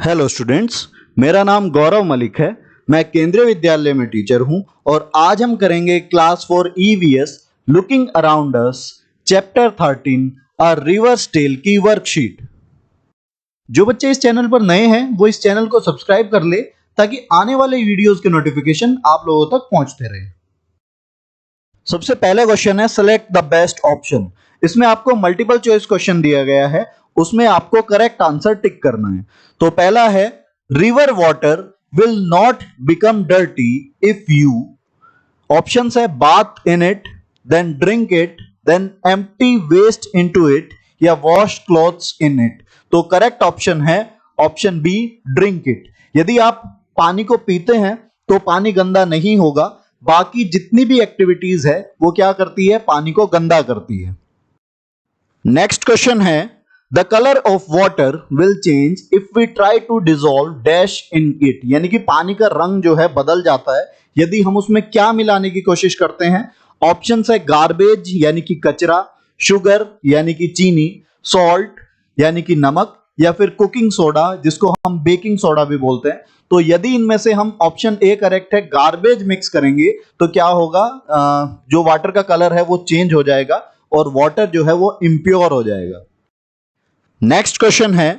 Hello students, मेरा नाम गौरव मलिक है। मैं केंद्रीय विद्यालय में टीचर हूं और आज हम करेंगे class 4 EVS looking around us chapter 13 a river's tale की वर्कशीट। जो बच्चे इस चैनल पर नए हैं वो इस चैनल को सब्सक्राइब कर ले ताकि आने वाले वीडियोस के नोटिफिकेशन आप लोगों तक पहुंचते रहे। सबसे पहला क्वेश्चन है सेलेक्ट द बेस्ट ऑप्शन। इसमें आपको मल्टीपल चॉइस क्वेश्चन दिया गया है, उसमें आपको करेक्ट आंसर टिक करना है। तो पहला है river water will not become dirty if you. Options है bath in it, then drink it, then empty waste into it या वॉश क्लॉथ्स इन इट। तो करेक्ट ऑप्शन है ऑप्शन बी, ड्रिंक इट। यदि आप पानी को पीते हैं तो पानी गंदा नहीं होगा, बाकी जितनी भी एक्टिविटीज है वो क्या करती है, पानी को गंदा करती है। नेक्स्ट क्वेश्चन है the colour of water will change if we try to dissolve dash in it. यानी कि पानी का रंग जो है बदल जाता है यदि हम उसमें क्या मिलाने की कोशिश करते हैं। ऑप्शन है गार्बेज यानी कि कचरा, शुगर यानी कि चीनी, सॉल्ट यानी कि नमक, या फिर कुकिंग सोडा जिसको हम बेकिंग सोडा भी बोलते हैं। तो यदि इनमें से हम ऑप्शन ए करेक्ट है गार्बेज मिक्स करेंगे तो क्या होगा, जो वाटर का कलर है वो चेंज हो जाएगा और वाटर जो है वो इम्प्योर हो जाएगा। नेक्स्ट क्वेश्चन है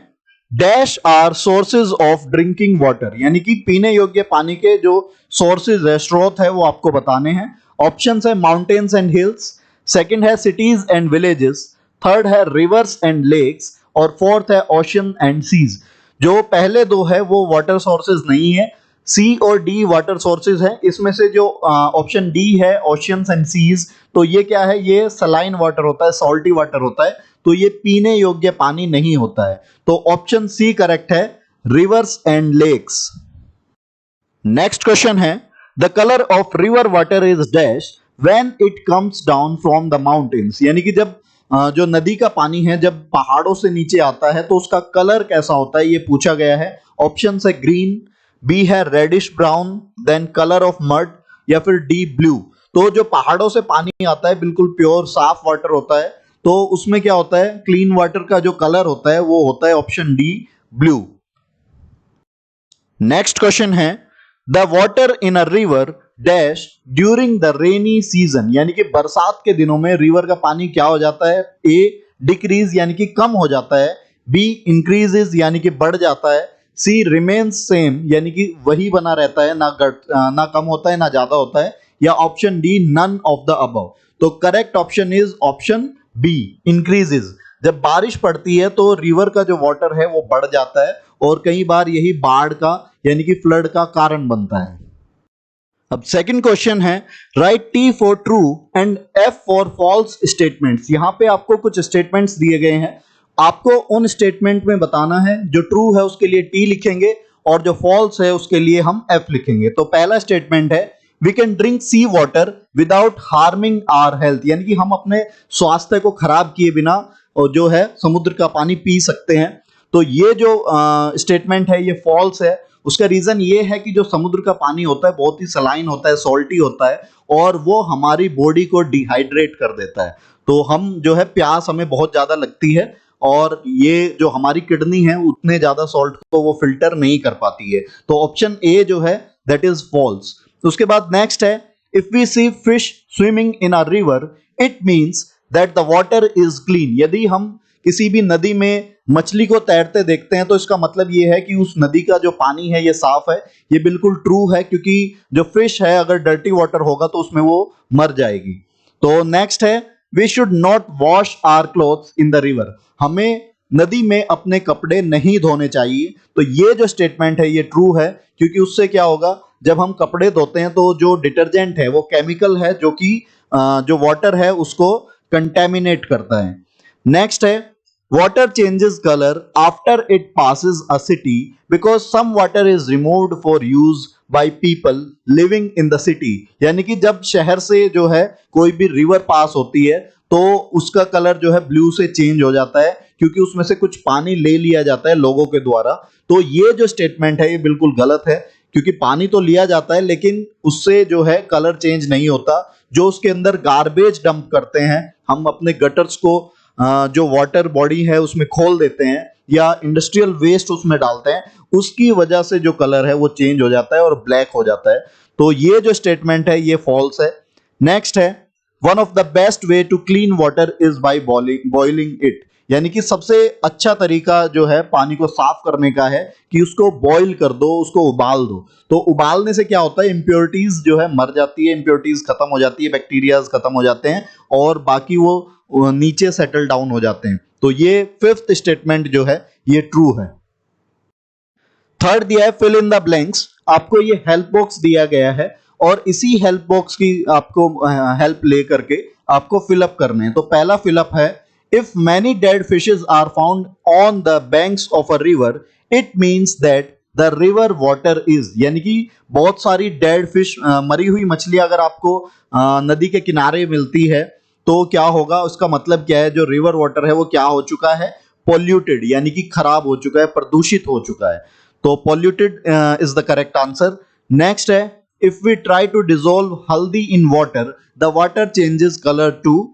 dash are sources of drinking water. यानी कि पीने योग्य पानी के जो सोर्सेज है, स्रोत है, वो आपको बताने हैं। ऑप्शन है माउंटेन्स एंड हिल्स, सेकंड है सिटीज एंड विलेजेस, थर्ड है रिवर्स एंड लेक्स और फोर्थ है ओशन एंड सीज। जो पहले दो है वो वाटर सोर्सेज नहीं है, सी और डी वाटर सोर्सेज है। इसमें से जो ऑप्शन डी है ओशियंस एंड सीज, तो ये क्या है, ये सलाइन वाटर होता है, सॉल्टी वाटर होता है, तो ये पीने योग्य पानी नहीं होता है। तो ऑप्शन सी करेक्ट है, rivers and lakes. Next question है the colour of river water is dash when it comes down from the mountains. यानी कि जब जो नदी का पानी है जब पहाड़ों से नीचे आता है तो उसका कलर कैसा होता है, ये पूछा गया है। ऑप्शन है ग्रीन, बी है reddish brown, then colour of mud या फिर डी ब्लू। तो जो पहाड़ों से पानी आता है बिल्कुल प्योर साफ वाटर होता है, तो उसमें क्या होता है, क्लीन वाटर का जो कलर होता है वो होता है option D, blue. Next question है the water in a river dash during the rainy season. यानी कि बरसात के दिनों में रिवर का पानी क्या हो जाता है, ए डिक्रीज यानी कि कम हो जाता है, बी इंक्रीजेस यानी कि बढ़ जाता है, सी रिमेन्स सेम यानी कि वही बना रहता है, ना कम होता है ना ज्यादा होता है, या option D none of the above. तो correct option is option B, increases. जब बारिश पड़ती है तो रिवर का जो वाटर है वो बढ़ जाता है और कई बार यही बाढ़ का यानी कि फ्लड का कारण बनता है। अब सेकंड क्वेश्चन है write T for true and F for false statements. यहां पे आपको कुछ स्टेटमेंट्स दिए गए हैं, आपको उन स्टेटमेंट में बताना है। जो ट्रू है उसके लिए टी लिखेंगे और जो फॉल्स है उसके लिए हम एफ लिखेंगे। तो पहला स्टेटमेंट है we can drink sea water without harming our health. यानी कि हम अपने स्वास्थ्य को खराब किए बिना जो है समुद्र का पानी पी सकते हैं। तो ये जो स्टेटमेंट है ये फॉल्स है। उसका रीजन ये है कि जो समुद्र का पानी होता है बहुत ही सलाइन होता है, सॉल्टी होता है और वो हमारी बॉडी को डिहाइड्रेट कर देता है। तो हम जो है प्यास हमें बहुत ज्यादा लगती है और ये जो हमारी किडनी है उतने ज्यादा सॉल्ट को वो फिल्टर नहीं कर पाती है। तो ऑप्शन ए जो है दैट इज फॉल्स। उसके बाद नेक्स्ट है if we see fish swimming in a river it means that the water is clean. यदि हम किसी भी नदी में मछली को तैरते देखते हैं तो इसका मतलब ये है कि उस नदी का जो पानी है ये साफ है। ये बिल्कुल ट्रू है क्योंकि जो फिश है अगर डर्टी वाटर होगा तो उसमें वो मर जाएगी। तो नेक्स्ट है we should not wash our clothes in the river. हमें नदी में अपने कपड़े नहीं धोने चाहिए। तो ये जो स्टेटमेंट है ये ट्रू है क्योंकि उससे क्या होगा, जब हम कपड़े धोते हैं तो जो डिटर्जेंट है वो केमिकल है जो कि जो वाटर है उसको कंटेमिनेट करता है। नेक्स्ट है water changes color after it passes a city because some water is removed for use by people living in the city। यानी कि जब शहर से जो है कोई भी रिवर पास होती है तो उसका कलर जो है ब्लू से चेंज हो जाता है क्योंकि उसमें से कुछ पानी ले लिया जाता है लोगों के द्वारा। तो ये जो स्टेटमेंट है ये बिल्कुल गलत है क्योंकि पानी तो लिया जाता है लेकिन उससे जो है कलर चेंज नहीं होता। जो उसके अंदर गार्बेज डंप करते हैं हम अपने गटर्स को जो वाटर बॉडी है उसमें खोल देते हैं या इंडस्ट्रियल वेस्ट उसमें डालते हैं, उसकी वजह से जो कलर है वो चेंज हो जाता है और ब्लैक हो जाता है। तो ये जो स्टेटमेंट है ये फॉल्स है। नेक्स्ट है, one of the best way to clean water is by boiling it, यानी कि सबसे अच्छा तरीका जो है पानी को साफ करने का है कि उसको बॉईल कर दो, उसको उबाल दो। तो उबालने से क्या होता है, इंप्योरिटीज जो है मर जाती है, इंप्योरिटीज खत्म हो जाती है, बैक्टीरियाज खत्म हो जाते हैं और बाकी वो नीचे सेटल डाउन हो जाते हैं। तो ये फिफ्थ स्टेटमेंट जो है ये ट्रू है। थर्ड दिया है फिल इन द ब्लैंक्स, आपको ये हेल्प बॉक्स दिया गया है और इसी हेल्प बॉक्स की आपको हेल्प लेकर के आपको फिलअप करने हैं। तो पहला फिलअप है, if many dead fishes are found on the banks of a river it means that the river water is, यानी कि बहुत सारी डेड फिश, मरी हुई मछली अगर आपको नदी के किनारे मिलती है तो क्या होगा, उसका मतलब क्या है, जो रिवर वाटर है वो क्या हो चुका है, पोल्यूटेड, यानी कि खराब हो चुका है, प्रदूषित हो चुका है। तो polluted is the correct answer. Next है, if we try to dissolve हल्दी in water, the water changes color to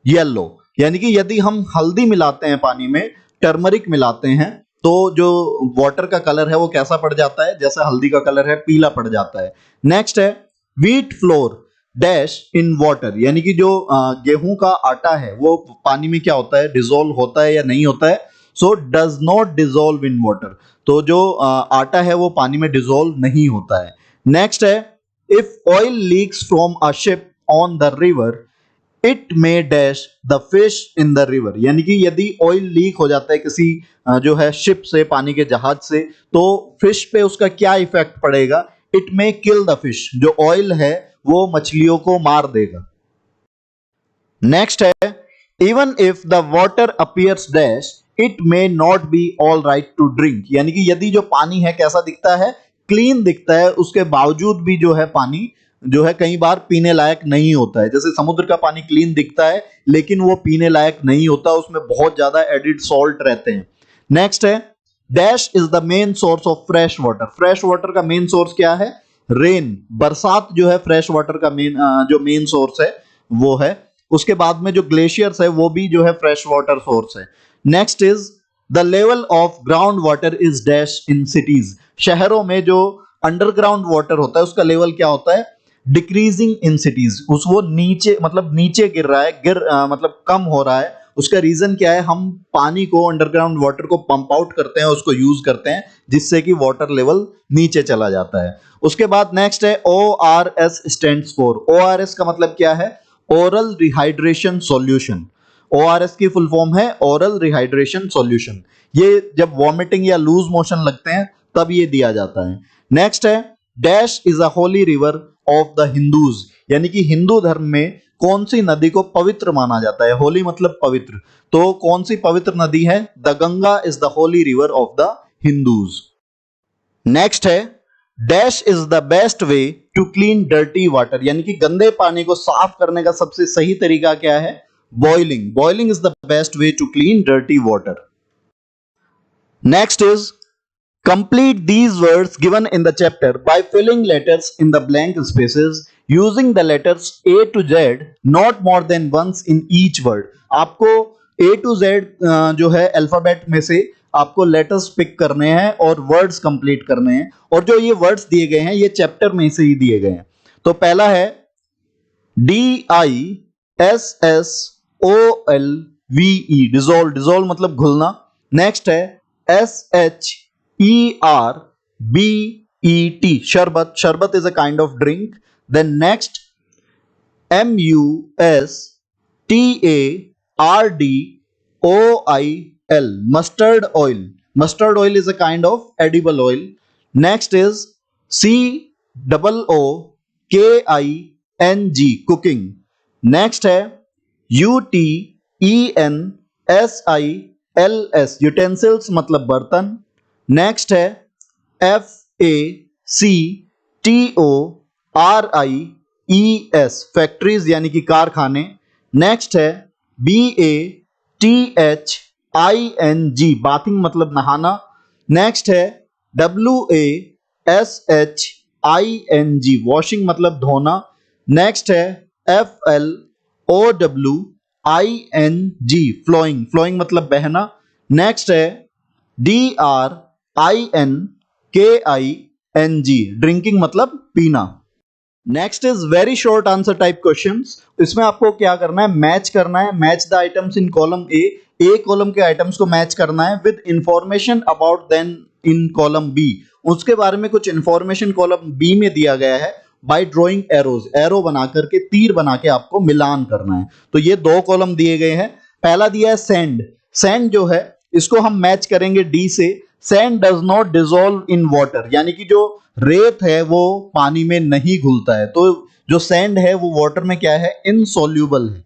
yellow, यानी कि यदि हम हल्दी मिलाते हैं पानी में, टर्मरिक मिलाते हैं, तो जो वाटर का कलर है वो कैसा पड़ जाता है, जैसा हल्दी का कलर है पीला पड़ जाता है। नेक्स्ट है, wheat flour dash in water, यानी कि जो गेहूं का आटा है वो पानी में क्या होता है, डिजोल्व होता है या नहीं होता है, so does not dissolve in water, तो जो आटा है वो पानी में डिजोल्व नहीं होता है। नेक्स्ट है, if oil leaks from a ship on the river it may dash the fish in the river, यानी कि यदि ऑयल लीक हो जाता है किसी जो है शिप से, पानी के जहाज से, तो फिश पे उसका क्या इफेक्ट पड़ेगा, it may kill the fish, जो ऑयल है वो मछलियों को मार देगा। नेक्स्ट है, even if the water appears dash it may not be all right to drink, यानी कि यदि जो पानी है कैसा दिखता है, क्लीन दिखता है, उसके बावजूद भी जो है पानी जो है कई बार पीने लायक नहीं होता है। जैसे समुद्र का पानी क्लीन दिखता है लेकिन वो पीने लायक नहीं होता, उसमें बहुत ज्यादा एडिड सॉल्ट रहते हैं। नेक्स्ट है, dash is the main source of fresh water, fresh water का मेन सोर्स क्या है, रेन, बरसात जो है फ्रेश वाटर का जो मेन सोर्स है वो है। उसके बाद में जो ग्लेशियर्स है वो भी जो है फ्रेश वाटर सोर्स है। Next is the level of ground water is dash in cities, शहरों में जो अंडरग्राउंड वाटर होता है उसका लेवल क्या होता है, डिक्रीजिंग इन सिटीज, उस वो नीचे मतलब नीचे गिर रहा है, मतलब कम हो रहा है। उसका रीजन क्या है, हम पानी को, अंडरग्राउंड वाटर को पंप आउट करते हैं, उसको यूज करते हैं, जिससे कि वाटर लेवल नीचे चला जाता है। उसके बाद नेक्स्ट है, O R S stands for, O R S का मतलब क्या है, ओरल रिहाइड्रेशन सॉल्यूशन, ORS की फुल फॉर्म है ओरल रिहाइड्रेशन सॉल्यूशन। ये जब वॉमिटिंग या लूज मोशन लगते हैं तब ये दिया जाता है। नेक्स्ट है, dash is a Holi river of the Hindus, यानी कि हिंदू धर्म में कौन सी नदी को पवित्र माना जाता है, होली मतलब पवित्र, तो कौन सी पवित्र नदी है, the Ganga is the holy river of the Hindus. Next है, dash is the best way to clean dirty water, यानी कि गंदे पानी को साफ करने का सबसे सही तरीका क्या है, boiling, boiling is the best way to clean dirty water. Next is, complete these words given in the chapter by filling letters in the blank spaces using the letters A to Z not more than once in each word। आपको A to Z जो है alphabet में से आपको letters pick करने हैं और words complete करने हैं, और जो ये वर्ड्स दिए गए हैं ये चैप्टर में से ही दिए गए हैं। तो पहला है DISSOLVE, डिजोल्व, डिजोल्व मतलब घुलना। नेक्स्ट है SHERBET, शरबत, शरबत is a kind of drink. Then next, MUSTARDOIL, mustard oil, mustard oil is a kind of edible oil. Next is COOKING, cooking. Next है UTENSILS, यूटेंसिल्स मतलब बर्तन। नेक्स्ट है FACTORIES, factories यानी कि कारखाने। नेक्स्ट है BATHING, बाथिंग मतलब नहाना। नेक्स्ट है WASHING, वॉशिंग मतलब धोना। नेक्स्ट है FLOWING, फ्लोइंग, फ्लोइंग मतलब बहना। नेक्स्ट है DRINKING, ड्रिंकिंग मतलब पीना। Next is very short answer type questions. इसमें आपको क्या करना है, मैच करना है, match the items in column A column के आइटम्स को मैच करना है with information about then in column B, उसके बारे में कुछ इंफॉर्मेशन कॉलम बी में दिया गया है बाय ड्रॉइंग एरोज, एरो बना करके, तीर बना के आपको मिलान करना है। तो ये दो कॉलम दिए गए हैं। पहला दिया है सैंड, सैंड जो है इसको हम मैच करेंगे डी से। Sand does not dissolve in water, यानी कि जो रेत है वो पानी में नहीं घुलता है, तो जो सैंड है वो वाटर में क्या है, इनसॉल्यूबल है।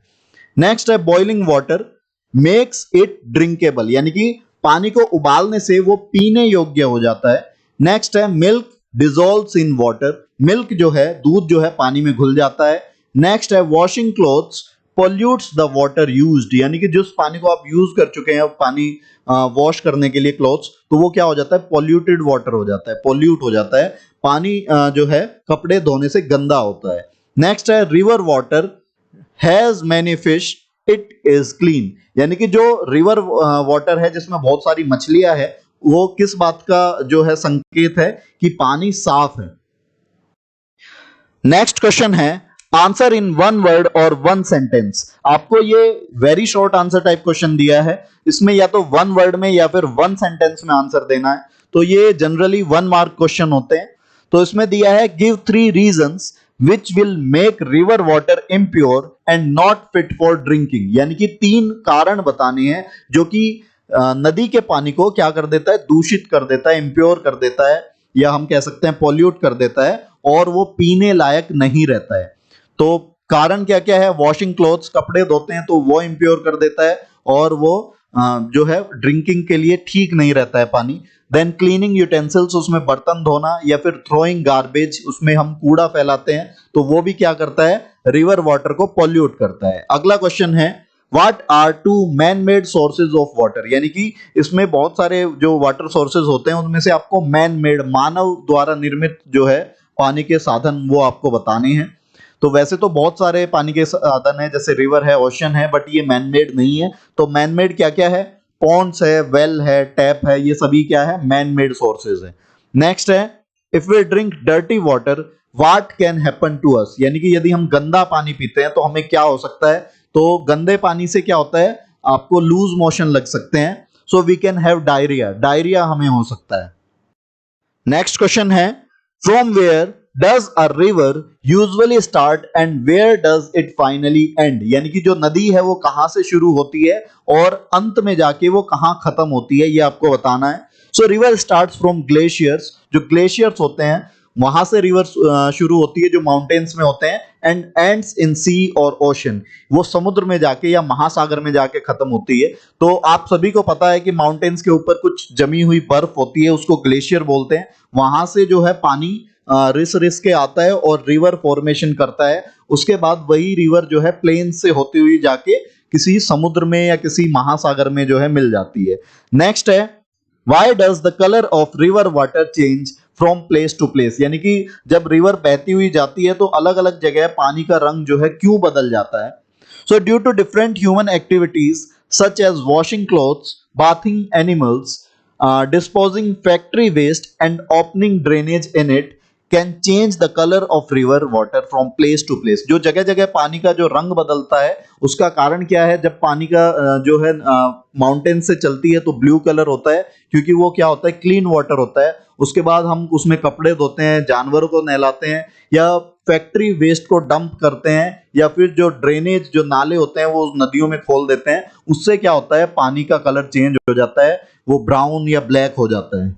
नेक्स्ट है boiling water makes it drinkable, यानी कि पानी को उबालने से वो पीने योग्य हो जाता है। नेक्स्ट है milk dissolves in water, milk जो है, दूध जो है पानी में घुल जाता है। नेक्स्ट है washing clothes pollutes the water used, यानी कि जिस पानी को आप यूज कर चुके हैं पानी वॉश करने के लिए क्लोथ्स, तो वो क्या हो जाता है, पॉल्यूटेड वाटर हो जाता है, पॉल्यूट हो जाता है। पानी जो है कपड़े धोने से गंदा होता है। नेक्स्ट है river water has many fish it is clean, यानी कि जो रिवर वाटर है जिसमें बहुत सारी मछलियां है, वो किस बात का जो है संकेत है कि पानी साफ है। नेक्स्ट क्वेश्चन है आंसर इन वन वर्ड और वन सेंटेंस। आपको ये very short answer type question दिया है, इसमें या तो वन वर्ड में या फिर वन सेंटेंस में आंसर देना है। तो ये जनरली 1 मार्क क्वेश्चन होते हैं। तो इसमें दिया है give 3 reasons which will make river water impure and not fit for drinking, यानी कि 3 कारण बताने हैं जो कि नदी के पानी को क्या कर देता है, दूषित कर देता है, इम्प्योर कर देता है, या हम कह सकते हैं पॉल्यूट कर देता है, और वो पीने लायक नहीं रहता है। तो कारण क्या क्या है, वॉशिंग क्लोथ्स, कपड़े धोते हैं तो वो इम्प्योर कर देता है, और वो जो है ड्रिंकिंग के लिए ठीक नहीं रहता है पानी। देन क्लीनिंग यूटेंसिल्स, उसमें बर्तन धोना, या फिर थ्रोइंग गार्बेज, उसमें हम कूड़ा फैलाते हैं, तो वो भी क्या करता है, रिवर वाटर को पॉल्यूट करता है। अगला क्वेश्चन है what are 2 man made sources of water, यानी कि इसमें बहुत सारे जो वाटर सोर्सेज होते हैं उनमें से आपको मैन मेड, मानव द्वारा निर्मित जो है पानी के साधन, वो आपको बताने हैं। तो वैसे तो बहुत सारे पानी के साधन है, जैसे रिवर है, ओशन है, बट ये मैन मेड नहीं है। तो मैन मेड क्या क्या है, पॉन्ड्स है, वेल है, टैप है, ये सभी क्या है, मैन मेड सोर्सेज है। नेक्स्ट है if we drink dirty water what can happen to us, यानी कि यदि हम गंदा पानी पीते हैं तो हमें क्या हो सकता है। तो गंदे पानी से क्या होता है, आपको लूज मोशन लग सकते हैं, so we can have diarrhoea, diarrhoea हमें हो सकता है। नेक्स्ट क्वेश्चन है from where does a river usually start and where does it finally end, यानी कि जो नदी है वो कहां से शुरू होती है और अंत में जाके वो कहां खत्म होती है, ये आपको बताना है। सो रिवर स्टार्ट्स फ्रॉम ग्लेशियर्स, जो ग्लेशियर्स होते हैं वहां से रिवर शुरू होती है, जो माउंटेन्स में होते हैं, एंड एंड्स इन सी और ओशन, वो समुद्र में जाके या महासागर में जाके खत्म होती है। तो आप सभी को पता है कि माउंटेन्स के ऊपर कुछ जमी हुई बर्फ होती है, उसको ग्लेशियर बोलते हैं। वहां से जो है पानी रिस रिस के आता है और रिवर फॉर्मेशन करता है। उसके बाद वही रिवर जो है प्लेन से होती हुई जाके किसी समुद्र में या किसी महासागर में जो है मिल जाती है। नेक्स्ट है why does the colour of river water change from place to place, यानी कि जब रिवर बहती हुई जाती है तो अलग अलग जगह पानी का रंग जो है क्यों बदल जाता है। So due to different human activities such as washing clothes, bathing animals, disposing factory waste and opening drainage in it can change the color of river water from place to place। जो जगह जगह पानी का जो रंग बदलता है उसका कारण क्या है, जब पानी का जो है माउंटेन से चलती है तो ब्लू कलर होता है, क्योंकि वो क्या होता है, क्लीन वाटर होता है। उसके बाद हम उसमें कपड़े धोते हैं, जानवरों को नहलाते हैं, या फैक्ट्री वेस्ट को डंप करते हैं, या फिर जो ड्रेनेज जो नाले होते हैं वो नदियों में खोल देते हैं। उससे क्या होता है, पानी का कलर चेंज हो जाता है, वो ब्राउन या ब्लैक हो जाता है।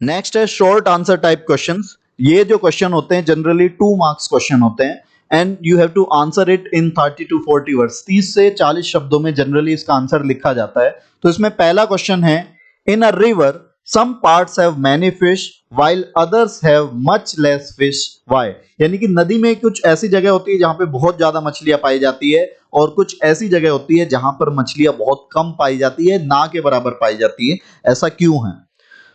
नेक्स्ट है शॉर्ट आंसर टाइप क्वेश्चंस। ये जो क्वेश्चन होते हैं जनरली 2 मार्क्स क्वेश्चन होते हैं, and you have to answer it in 30 to 40 words, 30 से 40 शब्दों में जनरली इसका आंसर लिखा जाता है। तो इसमें पहला क्वेश्चन है in a river some parts have many fish while others have much less fish why, यानी कि नदी में कुछ ऐसी जगह होती है जहां पे बहुत ज्यादा मछलियां पाई जाती है, और कुछ ऐसी जगह होती है जहां पर मछलियां बहुत कम पाई जाती है, ना के बराबर पाई जाती है। ऐसा क्यों है?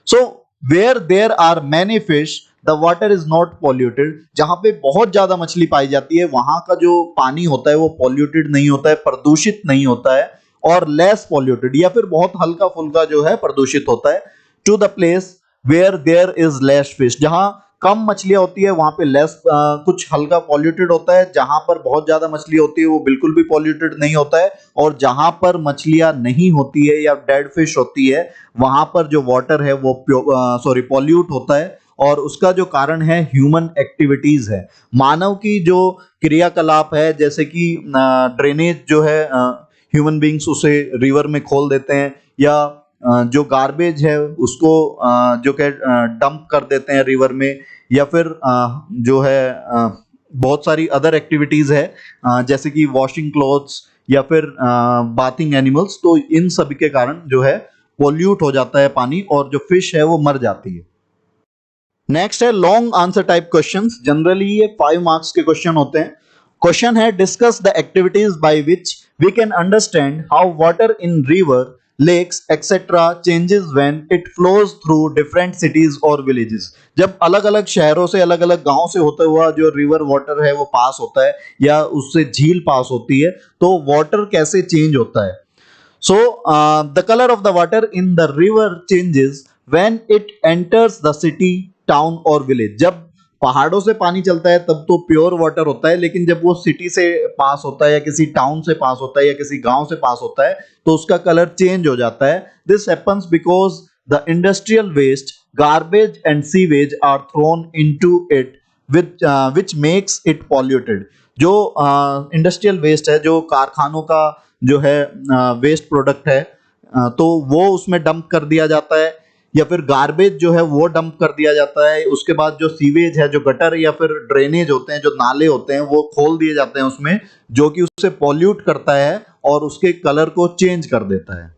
So where there are many fish the water is not polluted, जहां पे बहुत ज्यादा मछली पाई जाती है वहां का जो पानी होता है वो पॉल्यूटेड नहीं होता है, प्रदूषित नहीं होता है, और लेस पॉल्यूटेड या फिर बहुत हल्का फुल्का जो है प्रदूषित होता है, to the place where there is less fish, जहां कम मछलियां होती है वहां पे लेस कुछ हल्का पॉल्यूटेड होता है, जहां पर बहुत ज्यादा मछली होती है वो बिल्कुल भी पॉल्यूटेड नहीं होता है, और जहां पर मछलियां नहीं होती है या डेड फिश होती है वहां पर जो वाटर है वो पॉल्यूट होता है, और उसका जो कारण है ह्यूमन एक्टिविटीज है, मानव की जो क्रियाकलाप है, जैसे कि ड्रेनेज जो है ह्यूमन बींग्स उसे रिवर में खोल देते हैं, या जो गार्बेज है उसको जो कि डंप कर देते हैं रिवर में, या फिर जो है बहुत सारी अदर एक्टिविटीज है जैसे कि वॉशिंग क्लोथ्स या फिर बाथिंग एनिमल्स, तो इन सभी के कारण जो है पोल्यूट हो जाता है पानी और जो फिश है वो मर जाती है। नेक्स्ट है long answer type questions, generally ये 5 मार्क्स के क्वेश्चन होते हैं। क्वेश्चन है discuss the activities by which we can understand how water in river lakes etcetera changes when it flows through different cities और विलेजेस। जब अलग अलग शहरों से अलग अलग गांव से होता हुआ जो रिवर वाटर है वो पास होता है या उससे झील पास होती है तो वाटर कैसे चेंज होता है। So, the color of the water in the river changes when it enters the city, town or village. जब पहाड़ों से पानी चलता है तब तो प्योर वाटर होता है, लेकिन जब वो सिटी से पास होता है या किसी टाउन से पास होता है या किसी गांव से पास होता है तो उसका कलर चेंज हो जाता है। This happens because the industrial waste, garbage and sewage are thrown into it which makes it polluted। जो इंडस्ट्रियल वेस्ट है, जो कारखानों का जो है वेस्ट प्रोडक्ट है तो वो उसमें डंप कर दिया जाता है, या फिर गार्बेज जो है वो डंप कर दिया जाता है। उसके बाद जो सीवेज है, जो गटर या फिर ड्रेनेज होते हैं, जो नाले होते हैं वो खोल दिए जाते हैं उसमें, जो कि उससे पॉल्यूट करता है और उसके कलर को चेंज कर देता है।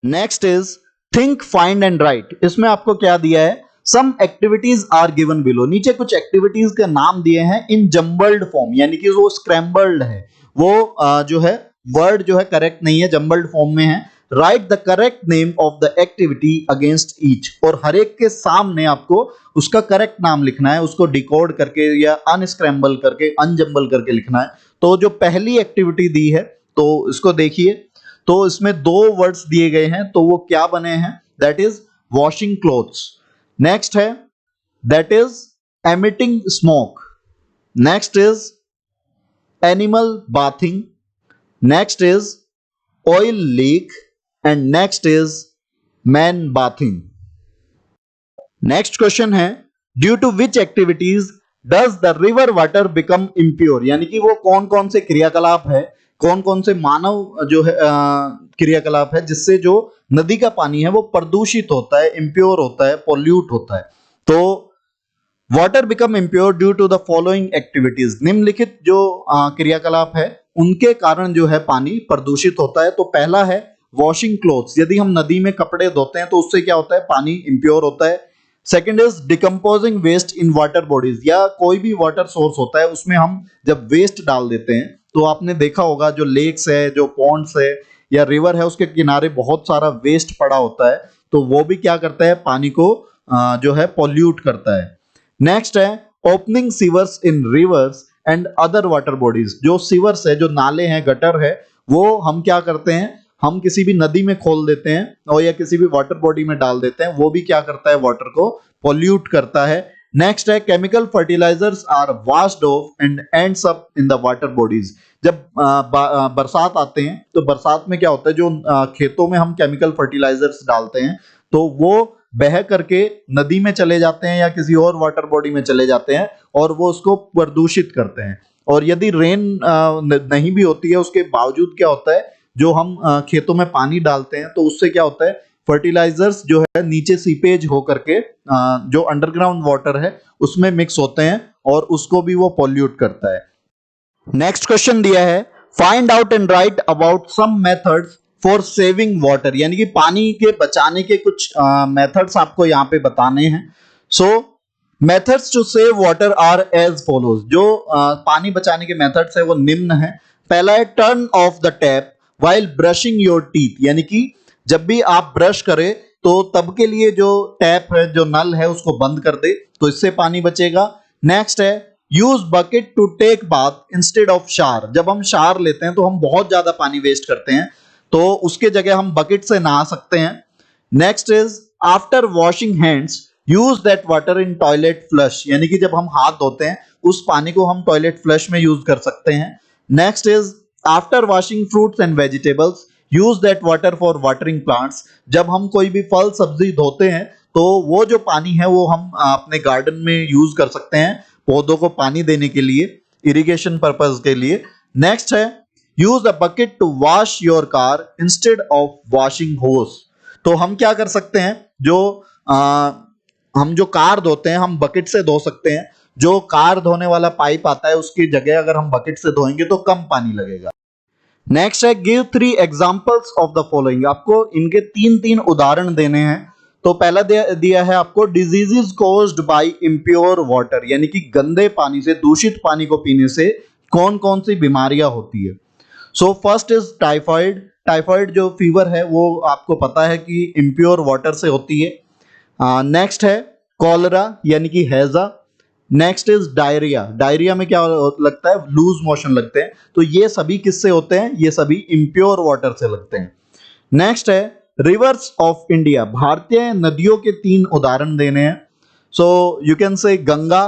Next is think find and write. इसमें आपको क्या दिया है, some activities are given below. नीचे कुछ एक्टिविटीज के नाम दिए हैं इन जम्बल्ड फॉर्म, यानी कि वो स्क्रैम्बल्ड है, वो जो है वर्ड जो है करेक्ट नहीं है, जम्बल्ड फॉर्म में है। Right the correct name of the activity against each, और हर एक के सामने आपको उसका करेक्ट नाम लिखना है, उसको डिकोड करके या अनस्क्रैम्बल करके, अनजम्बल करके लिखना है। तो जो पहली एक्टिविटी दी है तो इसको देखिए, तो इसमें 2 वर्ड्स दिए गए हैं, तो वो क्या बने हैं, that is washing clothes. Next है that is emitting smoke. Next is animal bathing. Next is oil leak and next is man bathing. Next question है due to which activities does the river water become impure, यानी कि वो कौन कौन से क्रियाकलाप है, कौन कौन से मानव जो है क्रियाकलाप है जिससे जो नदी का पानी है वो प्रदूषित होता है, इम्प्योर होता है, पॉल्यूट होता है। तो water become impure due to the following activities, निम्नलिखित जो क्रियाकलाप है उनके कारण जो है पानी प्रदूषित होता है। तो पहला है वॉशिंग क्लोथ्स, यदि हम नदी में कपड़े धोते हैं तो उससे क्या होता है, पानी इम्प्योर होता है। Second is decomposing waste in water bodies, या कोई भी वाटर सोर्स होता है उसमें हम जब वेस्ट डाल देते हैं तो आपने देखा होगा जो लेक्स है, जो पॉन्ड्स है या रिवर है उसके किनारे बहुत सारा वेस्ट पड़ा होता है, तो वो भी क्या करता है, पानी को जो है पॉल्यूट करता है। नेक्स्ट है opening sewers in reverse and other water bodies, जो सीवर्स है, जो नाले हैं, गटर है, वो हम क्या करते हैं, हम किसी भी नदी में खोल देते हैं और या किसी भी वाटर बॉडी में डाल देते हैं, वो भी क्या करता है, वाटर को पॉल्यूट करता है। नेक्स्ट है chemical fertilisers are washed off and ends up in the water bodies. जब बरसात आते हैं तो बरसात में क्या होता है, जो खेतों में हम केमिकल फर्टिलाइजर्स डालते हैं तो वो बह करके नदी में चले जाते हैं या किसी और वाटर बॉडी में चले जाते हैं और वो उसको प्रदूषित करते हैं। और यदि रेन नहीं भी होती है उसके बावजूद क्या होता है, जो हम खेतों में पानी डालते हैं तो उससे क्या होता है, फर्टिलाइजर्स जो है नीचे सीपेज हो करके जो अंडरग्राउंड वाटर है उसमें मिक्स होते हैं और उसको भी वो पॉल्यूट करता है। नेक्स्ट क्वेश्चन दिया है find out and write about some methods for saving water, यानी कि पानी के बचाने के कुछ मेथड्स आपको यहाँ पे बताने हैं। So methods to save water are as follows, जो पानी बचाने के मेथड्स है वो निम्न है। पहला है turn off the tap while brushing your teeth, यानी कि जब भी आप ब्रश करें तो तब के लिए जो टैप है, जो नल है, उसको बंद कर दे, तो इससे पानी बचेगा। नेक्स्ट है use bucket to take bath instead of shower, जब हम शावर लेते हैं तो हम बहुत ज्यादा पानी वेस्ट करते हैं, तो उसके जगह हम बकेट से नहा सकते हैं। Next is after washing hands use that water in toilet flush, यानी कि जब हम हाथ धोते हैं उस पानी को हम टॉयलेट फ्लश में यूज कर सकते हैं। Next is after washing fruits and vegetables use that water for watering plants, जब हम कोई भी फल सब्जी धोते हैं तो वो जो पानी है वो हम अपने गार्डन में यूज कर सकते हैं पौधों को पानी देने के लिए, इरिगेशन पर्पज के लिए। नेक्स्ट है use a bucket to wash your car instead of washing hose, तो हम क्या कर सकते हैं, हम जो कार धोते हैं हम बकेट से धो सकते हैं। जो कार धोने वाला पाइप आता है उसकी जगह अगर हम बकेट से धोएंगे तो कम पानी लगेगा। नेक्स्ट है give 3 examples of the following, आपको इनके तीन तीन उदाहरण देने हैं। तो पहला दिया है आपको diseases caused by impure water, यानी कि गंदे पानी से, दूषित पानी को पीने से कौन कौन सी बीमारियां होती है। So first is typhoid, typhoid जो फीवर है वो आपको पता है कि इम्प्योर वाटर से होती है। नेक्स्ट है कॉलरा यानी कि हैजा। नेक्स्ट इज डायरिया, डायरिया में क्या लगता है, लूज मोशन लगते हैं, तो ये सभी किससे होते हैं, ये सभी इम्प्योर वाटर से लगते हैं। नेक्स्ट है रिवर्स ऑफ इंडिया, भारतीय नदियों के 3 उदाहरण देने हैं। So you can say Ganga,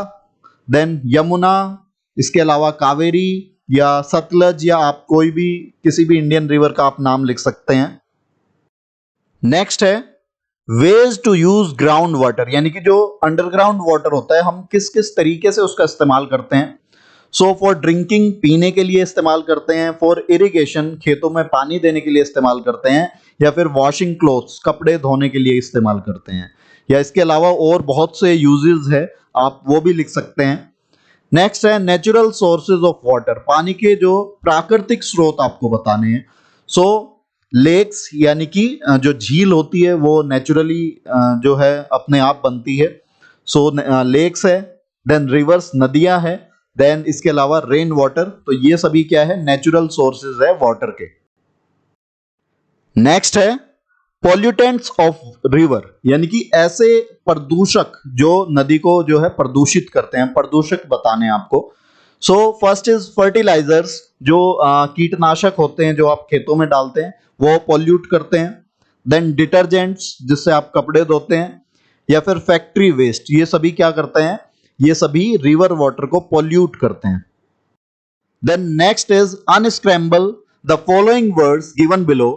then Yamuna, इसके अलावा कावेरी या सतलज, या आप कोई भी किसी भी इंडियन रिवर का आप नाम लिख सकते हैं। नेक्स्ट है ways to use ground water, यानी कि जो अंडरग्राउंड वाटर होता है हम किस किस तरीके से उसका इस्तेमाल करते हैं। सो फॉर ड्रिंकिंग, पीने के लिए इस्तेमाल करते हैं। फॉर इरिगेशन, खेतों में पानी देने के लिए इस्तेमाल करते हैं। या फिर वॉशिंग क्लोथ्स, कपड़े धोने के लिए इस्तेमाल करते हैं। या इसके अलावा और बहुत से यूजेस है, आप वो भी लिख सकते हैं। नेक्स्ट है नेचुरल सोर्सेज ऑफ वाटर, पानी के जो प्राकृतिक स्रोत आपको बताने हैं। सो लेक्स यानी कि जो झील होती है वो नेचुरली जो है अपने आप बनती है। सो लेक्स है, देन रिवर्स नदियां है, देन इसके अलावा रेन वाटर, तो ये सभी क्या है, नेचुरल सोर्सेज है वाटर के। नेक्स्ट है पॉल्यूटेंट्स ऑफ रिवर, यानी कि ऐसे प्रदूषक जो नदी को जो है प्रदूषित करते हैं, प्रदूषक बताने हैं आपको। सो फर्स्ट इज फर्टिलाइजर्स, जो कीटनाशक होते हैं जो आप खेतों में डालते हैं वो पॉल्यूट करते हैं। देन डिटर्जेंट्स, जिससे आप कपड़े धोते हैं। या फिर फैक्ट्री वेस्ट, ये सभी क्या करते हैं, ये सभी रिवर वाटर को पॉल्यूट करते हैं। Then next is unscramble the following words given below,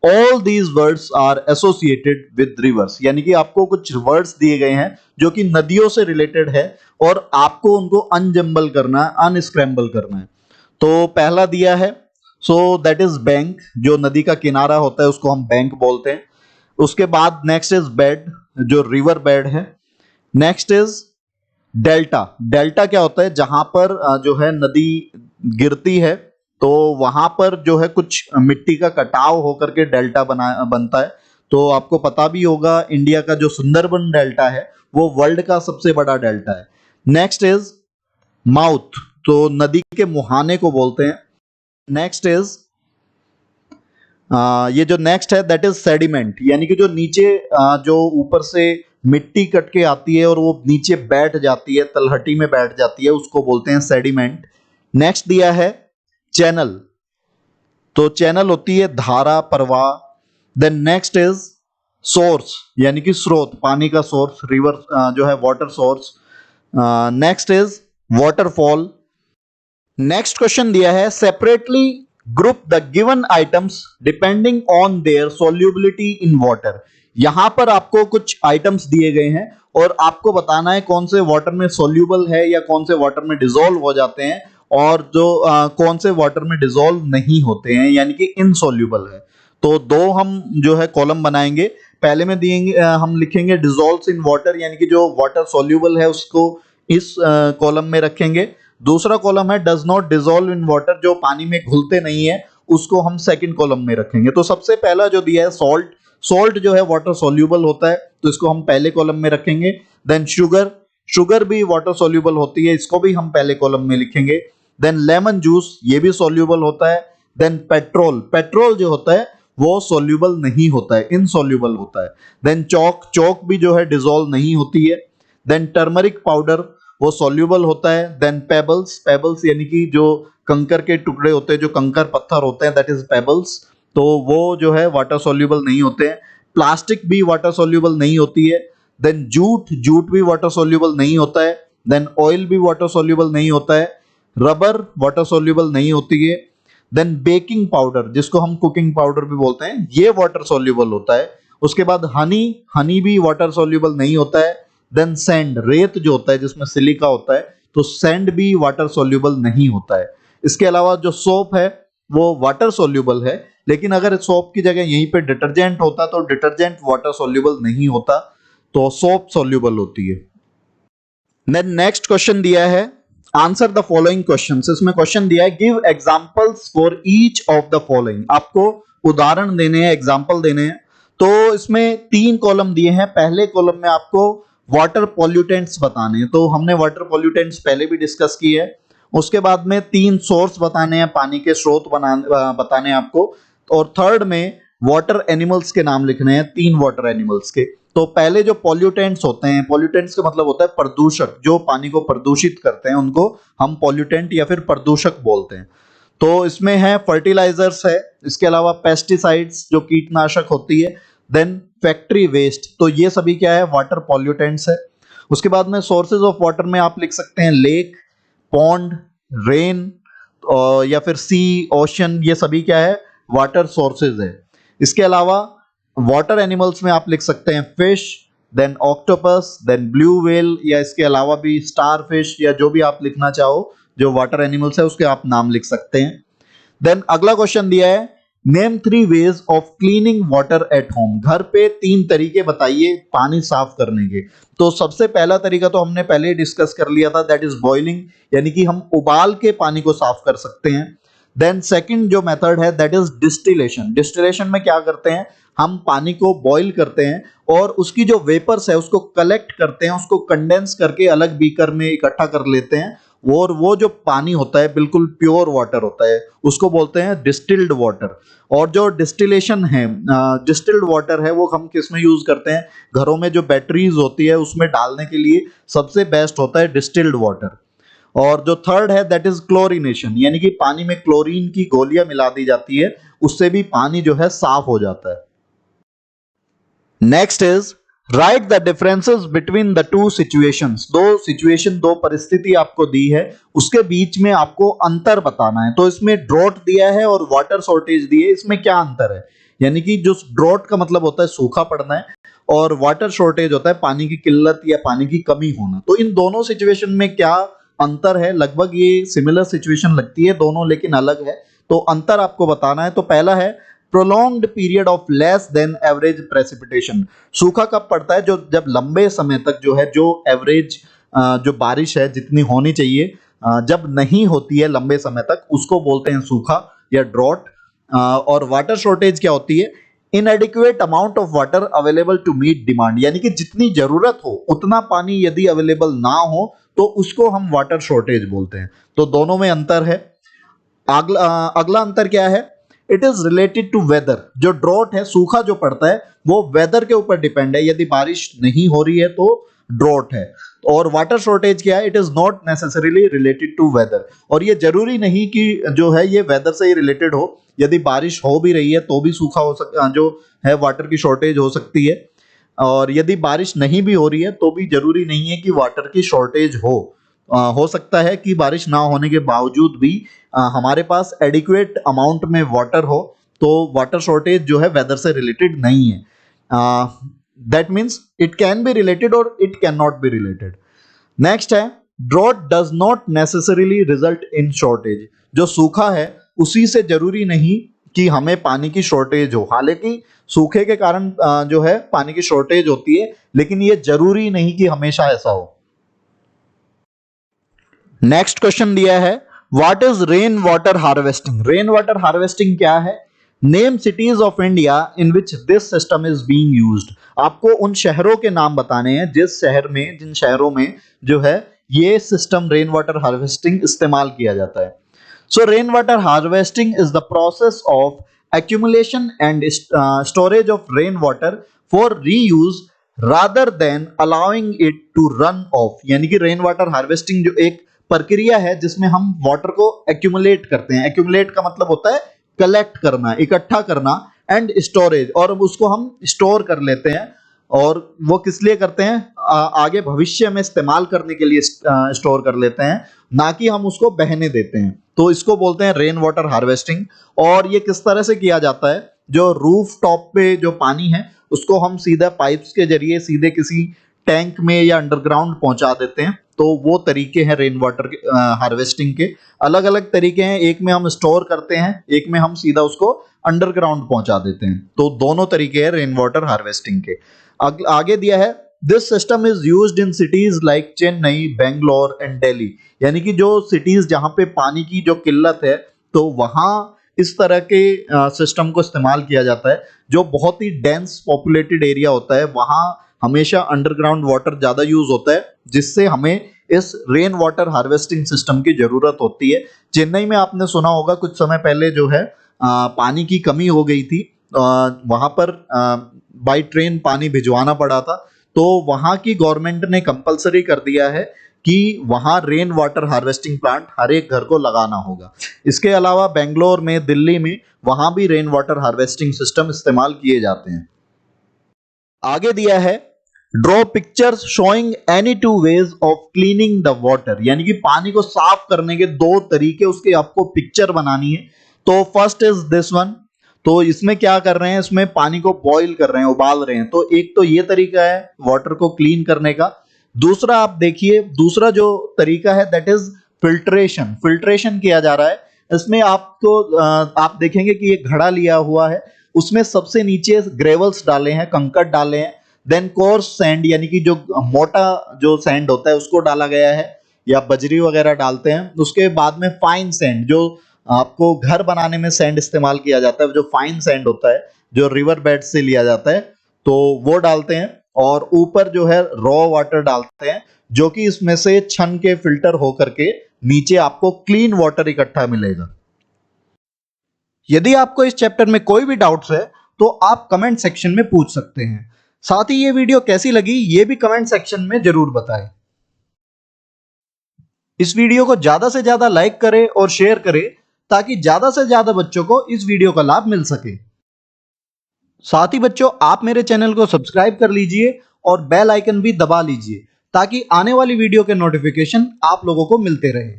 all these words are associated with rivers, यानी कि आपको कुछ वर्ड्स दिए गए हैं जो कि नदियों से रिलेटेड है और आपको उनको अनजम्बल करना है, अनस्क्रैम्बल करना है। तो पहला दिया है सो दैट इज बैंक, जो नदी का किनारा होता है उसको हम बैंक बोलते हैं। उसके बाद नेक्स्ट इज बेड, जो रिवर बेड है। नेक्स्ट इज डेल्टा, डेल्टा क्या होता है, जहां पर जो है नदी गिरती है तो वहां पर जो है कुछ मिट्टी का कटाव होकर के डेल्टा बनता है। तो आपको पता भी होगा इंडिया का जो सुंदरबन डेल्टा है वो वर्ल्ड का सबसे बड़ा डेल्टा है। नेक्स्ट इज माउथ, तो नदी के मुहाने को बोलते हैं। नेक्स्ट इज ये जो नेक्स्ट है दैट इज सेडिमेंट, यानी कि जो नीचे जो ऊपर से मिट्टी कट के आती है और वो नीचे बैठ जाती है, तलहटी में बैठ जाती है, उसको बोलते हैं सेडिमेंट। नेक्स्ट दिया है चैनल, तो चैनल होती है धारा, प्रवाह। देन नेक्स्ट इज सोर्स, यानी कि स्रोत, पानी का सोर्स, रिवर जो है water source. Next is waterfall. Next question दिया है separately group the given items depending on their solubility in water, यहां पर आपको कुछ आइटम्स दिए गए हैं और आपको बताना है कौन से वाटर में सोल्यूबल है या कौन से वाटर में डिसॉल्व हो जाते हैं और जो कौन से वाटर में डिसॉल्व नहीं होते हैं, यानी कि इनसोल्यूबल है। तो 2 हम जो है कॉलम बनाएंगे। पहले में दिएंगे हम लिखेंगे डिसॉल्व्स इन वाटर, यानी कि जो वाटर सोल्यूबल है उसको इस कॉलम में रखेंगे। दूसरा कॉलम है does not dissolve in water, जो पानी में घुलते नहीं है, उसको हम सेकंड कॉलम में रखेंगे। तो सबसे पहला जो दिया है सॉल्ट, सॉल्ट जो है वाटर सोल्यूबल होता है तो इसको हम पहले कॉलम में रखेंगे। देन शुगर, शुगर भी वाटर सोल्यूबल होती है, इसको भी हम पहले कॉलम में लिखेंगे। देन लेमन जूस, ये भी सोल्यूबल होता है। देन पेट्रोल, पेट्रोल जो होता है वो सोल्यूबल नहीं होता है, इनसोल्यूबल होता है। देन चौक, चौक भी जो है डिसॉल्व नहीं होती है। देन टर्मरिक पाउडर, वो सोल्यूबल होता है। देन पेबल्स, पेबल्स यानी कि जो कंकर के टुकड़े होते हैं, जो कंकर पत्थर होते हैं, दैट इज पेबल्स, तो वो जो है वाटर सॉल्यूबल नहीं होते हैं। प्लास्टिक भी वाटर सॉल्यूबल नहीं होती है। देन जूट भी वाटर सॉल्यूबल नहीं होता है। देन ऑयल भी वाटर सॉल्यूबल नहीं होता है। रबर वाटर सॉल्यूबल नहीं होती है। देन बेकिंग पाउडर, जिसको हम कुकिंग पाउडर भी बोलते हैं, ये वाटर सॉल्यूबल होता है। उसके बाद हनी भी वाटर सॉल्यूबल नहीं होता है। देन सैंड, रेत जो होता है जिसमें सिलिका होता है, तो सैंड भी वाटर सॉल्यूबल नहीं होता है। इसके अलावा जो सोप है वो वाटर सॉल्यूबल है, लेकिन अगर सोप की जगह यहीं पे डिटर्जेंट होता तो डिटर्जेंट वाटर सॉल्यूबल नहीं होता, तो सोप सॉल्यूबल होती है। देन नेक्स्ट क्वेश्चन दिया है, आंसर द फॉलोइंग क्वेश्चंस। इसमें क्वेश्चन दिया है, give examples for each of the following. आपको उदाहरण देने हैं, एग्जांपल देने हैं। तो इसमें 3 कॉलम दिए हैं। पहले कॉलम में आपको वाटर पॉल्यूटेंट्स बताने हैं, तो हमने वाटर पॉल्यूटेंट्स पहले भी डिस्कस की है। उसके बाद में 3 सोर्स बताने हैं, पानी के स्रोत बताने हैं आपको। और थर्ड में वाटर एनिमल्स के नाम लिखने हैं, 3 वाटर एनिमल्स के। तो पहले जो पॉल्यूटेंट्स होते हैं, पॉल्यूटेंट्स का मतलब होता है प्रदूषक, जो पानी को प्रदूषित करते हैं उनको हम पॉल्यूटेंट या फिर प्रदूषक बोलते हैं। तो इसमें है फर्टिलाइजर्स है, इसके अलावा पेस्टिसाइड्स जो कीटनाशक होती है, देन फैक्ट्री वेस्ट, तो ये सभी क्या है, वाटर पॉल्यूटेंट्स है। उसके बाद में सोर्सेज ऑफ वाटर में आप लिख सकते हैं लेक, पॉन्ड, रेन, या फिर सी, ओशन, ये सभी क्या है, वाटर सोर्सेज है। इसके अलावा वाटर एनिमल्स में आप लिख सकते हैं fish, then octopus, then blue whale, या इसके अलावा भी स्टार फिश, या जो भी आप लिखना चाहो जो वाटर एनिमल्स है उसके आप नाम लिख सकते हैं। देन अगला क्वेश्चन दिया है, name 3 ways of cleaning water at home. घर पे 3 तरीके बताइए पानी साफ करने के। तो सबसे पहला तरीका तो हमने पहले ही डिस्कस कर लिया था, दैट इज बॉइलिंग, यानी कि हम उबाल के पानी को साफ कर सकते हैं। देन सेकंड जो मेथड है दैट इज डिस्टिलेशन। डिस्टिलेशन में क्या करते हैं, हम पानी को बॉईल करते हैं और उसकी जो वेपर्स है उसको कलेक्ट करते हैं, उसको कंडेंस करके अलग बीकर में इकट्ठा कर लेते हैं, और वो जो पानी होता है बिल्कुल प्योर वाटर होता है, उसको बोलते हैं डिस्टिल्ड वाटर। और जो डिस्टिलेशन है, डिस्टिल्ड वाटर है, वो हम किस में यूज करते हैं, घरों में जो बैटरीज होती है उसमें डालने के लिए सबसे बेस्ट होता है डिस्टिल्ड वाटर। और जो थर्ड है दैट इज क्लोरीनेशन, यानी कि पानी में क्लोरीन की गोलियां मिला दी जाती है, उससे भी पानी जो है साफ हो जाता है। Next is right the differences between the two situations. दो परिस्थिति आपको दी है, उसके बीच में आपको अंतर बताना है। तो इसमें ड्रॉट दिया है और वाटर शॉर्टेज दी है, इसमें क्या अंतर है, यानी कि जो ड्रॉट का मतलब होता है सूखा पड़ना है, और वाटर शॉर्टेज होता है पानी की किल्लत या पानी की कमी होना। तो इन दोनों सिचुएशन में क्या अंतर है, लगभग ये सिमिलर सिचुएशन लगती है दोनों, लेकिन अलग है। तो अंतर आपको बताना है। तो पहला है prolonged period of less than average precipitation. सूखा कब पड़ता है, जो जब लंबे समय तक जो है, जो एवरेज जो बारिश है जितनी होनी चाहिए जब नहीं होती है लंबे समय तक, उसको बोलते हैं सूखा या ड्रॉट। और वाटर शॉर्टेज क्या होती है, inadequate amount of water available to meet demand, यानी कि जितनी जरूरत हो उतना पानी यदि अवेलेबल ना हो तो उसको हम वाटर शॉर्टेज बोलते हैं। तो दोनों में अंतर है। अगला अंतर क्या है, it is related to weather. जो ड्रॉट है, सूखा जो पड़ता है, वो वेदर के ऊपर डिपेंड है, यदि बारिश नहीं हो रही है तो ड्रॉट है। और वाटर शॉर्टेज क्या है, it is not necessarily related to weather, और ये जरूरी नहीं कि जो है ये वेदर से ही रिलेटेड हो, यदि बारिश हो भी रही है तो भी सूखा हो सकता, जो है वाटर की शॉर्टेज हो सकती है। और यदि बारिश नहीं भी हो रही है तो भी जरूरी नहीं है कि वाटर की शॉर्टेज हो सकता है कि बारिश ना होने के बावजूद भी हमारे पास एडिक्वेट अमाउंट में वाटर हो, तो वाटर शॉर्टेज जो है वेदर से रिलेटेड नहीं है। That means it can be related और it can not be related. Next है drought does not necessarily result in shortage. जो सूखा है उसी से जरूरी नहीं कि हमें पानी की शॉर्टेज हो, हालांकि सूखे के कारण जो है पानी की शॉर्टेज होती है, लेकिन ये जरूरी नहीं कि हमेशा ऐसा हो। नेक्स्ट क्वेश्चन दिया है, what is rain water harvesting. Rain water harvesting क्या है, name cities of India in which this system is being used. आपको उन शहरों के नाम बताने हैं जिन शहरों में जो है ये सिस्टम रेन वाटर हार्वेस्टिंग इस्तेमाल किया जाता है। सो rain water harvesting is the process of accumulation and storage of rain water for reuse rather than allowing it to run off। यानी कि रेन वाटर हार्वेस्टिंग जो एक प्रक्रिया है जिसमें हम वाटर को एक्यूमुलेट करते हैं। एक्यूमुलेट का मतलब होता है कलेक्ट करना, इकट्ठा करना, एंड स्टोरेज, और उसको हम स्टोर कर लेते हैं। और वो किस लिए करते हैं? आगे भविष्य में इस्तेमाल करने के लिए स्टोर कर लेते हैं, ना कि हम उसको बहने देते हैं। तो इसको बोलते हैं रेन वाटर हार्वेस्टिंग। और ये किस तरह से किया जाता है? जो रूफ टॉप पे जो पानी है उसको हम सीधा पाइप्स के जरिए सीधे किसी टैंक में या अंडरग्राउंड पहुंचा देते हैं। तो वो तरीके हैं रेन वाटर हार्वेस्टिंग के। अलग अलग तरीके हैं, एक में हम स्टोर करते हैं, एक में हम सीधा उसको अंडरग्राउंड पहुंचा देते हैं। तो दोनों तरीके हैं रेन वाटर हार्वेस्टिंग के। आगे दिया है, this system is used in cities like Chennai, Bangalore and Delhi. यानी कि जो सिटीज जहां पे पानी की जो किल्लत है, तो वहां इस तरह के सिस्टम को इस्तेमाल किया जाता है। जो बहुत ही डेंस पॉपुलेटेड एरिया होता है वहां हमेशा अंडरग्राउंड वाटर ज्यादा यूज होता है, जिससे हमें इस रेन वाटर हार्वेस्टिंग सिस्टम की जरूरत होती है। चेन्नई में आपने सुना होगा कुछ समय पहले जो है पानी की कमी हो गई थी, वहां पर बाई ट्रेन पानी भिजवाना पड़ा था। तो वहां की गवर्नमेंट ने कंपलसरी कर दिया है कि वहां रेन वाटर हार्वेस्टिंग प्लांट हर एक घर को लगाना होगा। इसके अलावा बेंगलोर में, दिल्ली में, वहां भी रेन वाटर हार्वेस्टिंग सिस्टम इस्तेमाल किए जाते हैं। आगे दिया है, draw pictures showing any two ways of cleaning the water. यानी कि पानी को साफ करने के दो तरीके, उसके आपको पिक्चर बनानी है। तो फर्स्ट इज दिस वन। तो इसमें क्या कर रहे हैं? इसमें पानी को बॉईल कर रहे हैं, उबाल रहे हैं। तो एक तो ये तरीका है वाटर को क्लीन करने का। दूसरा आप देखिए, दूसरा जो तरीका है दैट इज फिल्ट्रेशन। फिल्ट्रेशन किया जा रहा है। इसमें आपको आप देखेंगे कि एक घड़ा लिया हुआ है, उसमें सबसे नीचे ग्रेवल्स डाले हैं, कंकड़ डाले हैं। देन कोर्स सैंड, यानी कि जो मोटा जो सैंड होता है उसको डाला गया है, या बजरी वगैरह डालते हैं। उसके बाद में फाइन सैंड, जो आपको घर बनाने में सैंड इस्तेमाल किया जाता है, जो फाइन सैंड होता है जो रिवर बेड से लिया जाता है, तो वो डालते हैं। और ऊपर जो है रॉ वाटर डालते हैं, जो कि इसमें से छन के फिल्टर होकर के नीचे आपको क्लीन वाटर इकट्ठा मिलेगा। यदि आपको इस चैप्टर में कोई भी डाउट्स है तो आप कमेंट सेक्शन में पूछ सकते हैं। साथ ही ये वीडियो कैसी लगी ये भी कमेंट सेक्शन में जरूर बताएं। इस वीडियो को ज्यादा से ज्यादा लाइक करें और शेयर करें, ताकि ज्यादा से ज्यादा बच्चों को इस वीडियो का लाभ मिल सके। साथ ही बच्चों, आप मेरे चैनल को सब्सक्राइब कर लीजिए और बेल आइकन भी दबा लीजिए, ताकि आने वाली वीडियो के नोटिफिकेशन आप लोगों को मिलते रहे।